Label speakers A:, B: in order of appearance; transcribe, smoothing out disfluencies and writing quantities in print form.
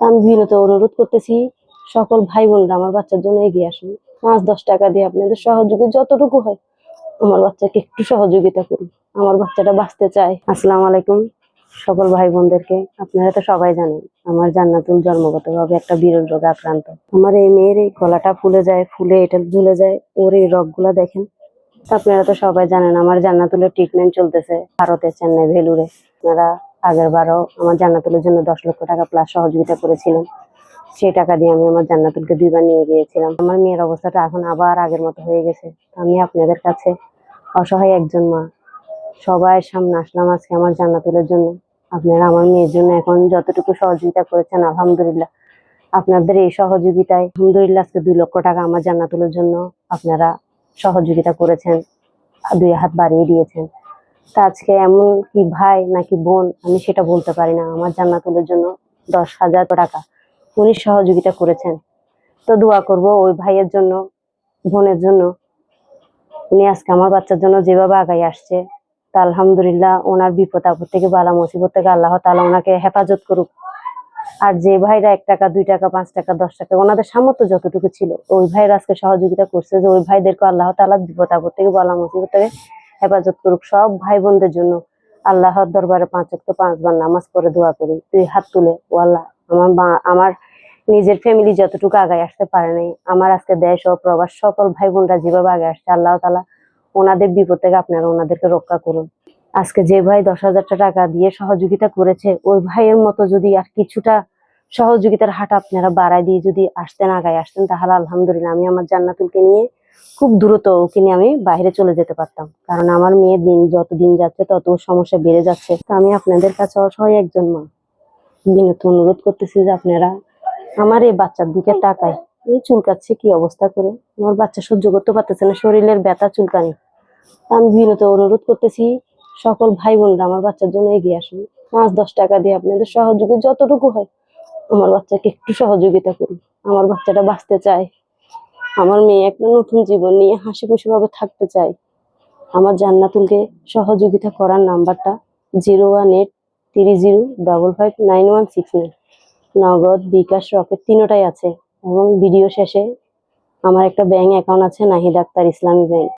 A: আমি বিনীত অনুরোধ করতেছি, সকল ভাই বোনরা আমার বাচ্চার জন্য এগিয়ে আসুন। 5-10 টাকা দিয়ে আপনাদের সহযোগী যতটুকু হয় আমার বাচ্চাকে একটু সহযোগিতা করুন। আমার বাচ্চাটা বাঁচতে চায়। আসসালামু আলাইকুম সকল ভাই বোনদেরকে। আপনারা তো সবাই জানেন আমার জান্নাতুল জন্মগতভাবে একটা বিরল রোগে আক্রান্ত। আমার এই মেয়ের এই গলাটা ফুলে যায়, ফুলে এটা ঝুলে যায়। ওর এই রগগুলা দেখেন। আপনারা তো সবাই জানেন আমার জান্নাতুলের ট্রিটমেন্ট চলতেছে ভারতে, চেন্নাই, ভেলুরে। আপনারা আগের বারও আমার জান্নাতুলের জন্য 10 লক্ষ টাকা প্লাস সহযোগিতা করেছিলেন। সেই টাকা দিয়ে আমি আমার জান্নাতুলকে 2বার নিয়ে গিয়েছিলাম। আমার মেয়ের অবস্থাটা এখন আবার আগের মতো হয়ে গেছে। আমি আপনাদের কাছে অসহায় একজন মা, সবাই সামনে আসলাম আজকে আমার জান্নাতুলের জন্য। আপনারা আমার মেয়ের জন্য এখন যতটুকু সহযোগিতা করেছেন আলহামদুলিল্লাহ। আপনাদের এই সহযোগিতায় আলহামদুলিল্লাহ আজকে 2 লক্ষ টাকা আমার জান্নাতুলের জন্য আপনারা সহযোগিতা করেছেন, 2 হাত বাড়িয়ে দিয়েছেন। তা আজকে এমন কি ভাই নাকি বোন আমি সেটা বলতে পারি না, আমার জান্নাতুলের জন্য 10,000 টাকা উনি সহযোগিতা করেছেন। তো দোয়া করব ওই ভাইয়ের জন্য, বোনের জন্য। উনি আজকে আমার বাচ্চার জন্য যেভাবে আগাই আসছে, তা আলহামদুলিল্লাহ ওনার বিপদ আপদ থেকে, বালা মুসিবত থেকে আল্লাহ তাআলা ওনাকে হেফাজত করুক। আর যে ভাইরা 1 টাকা, 2 টাকা, 5 টাকা, 10 টাকা ওনাদের সামর্থ্য যতটুকু ছিল, ওই ভাইরা আজকে সহযোগিতা করছে, যে ওই ভাইদেরকে আল্লাহ তাআলা বিপদ আপদ থেকে, বালা মুসিবত থেকে হেফাজত করুক। সব ভাই বোনদের জন্য আল্লাহর দরবারে 5 ওয়াক্ত 5 বার নামাজ পড়ে দোয়া করি, 2 হাত তুলে, ও আল্লাহ আমার নিজের ফ্যামিলি যতটুকু আগায় আসতে পারে নাই, আমার আজকে দেশ ও প্রবাস সকল ভাই বোনরা যেভাবে আগে আসছে, আল্লাহ তাআলা ওনাদের বিপদ থেকে আপনারা ওনাদেরকে রক্ষা করুন। আজকে যে ভাই 10,000 টাকা দিয়ে সহযোগিতা করেছে, ওই ভাইয়ের মতো যদি আর কিছুটা সহযোগিতার হাত আপনারা বাড়ায় দিয়ে যদি আসতেন, আগায় আসতেন, তাহলে আলহামদুলিল্লাহ আমি আমার জান্নাতুলকে নিয়ে খুব দ্রুত ওকে নিয়ে আমি বাইরে চলে যেতে পারতাম। কারণ আমার মেয়ের যত দিন যাচ্ছে তত সমস্যা বেড়ে যাচ্ছে। তো আমি আপনাদের কাছে অসহায় একজন মা বিনীত অনুরোধ করতেছি যে আপনারা আমার এই বাচ্চার দিকে তাকায়। এই চুলকাচ্ছে কি অবস্থা করে, আমার বাচ্চা সহ্য করতে পারতেছে না, শরীরের ব্যথা চুলকানি। আমি বিনীত অনুরোধ করতেছি, সকল ভাই বোনরা আমার বাচ্চার জন্য এগিয়ে আসুন। 5-10 টাকা দিয়ে আপনাদের সহযোগী যতটুকু হয় আমার বাচ্চাকে একটু সহযোগিতা করুন। আমার বাচ্চাটা বাঁচতে চায়। আমার মেয়ে একটা নতুন জীবন নিয়ে হাসি খুশি ভাবে থাকতে চায়। আমার জান্নাতুলকে সহযোগিতা করার নাম্বারটা 01830559169। নগদ, বিকাশ, রকেট তিনটাই আছে। এবং ভিডিও শেষে আমার একটা ব্যাংক অ্যাকাউন্ট আছে, নাহিদ আক্তার ইসলামী ব্যাংক।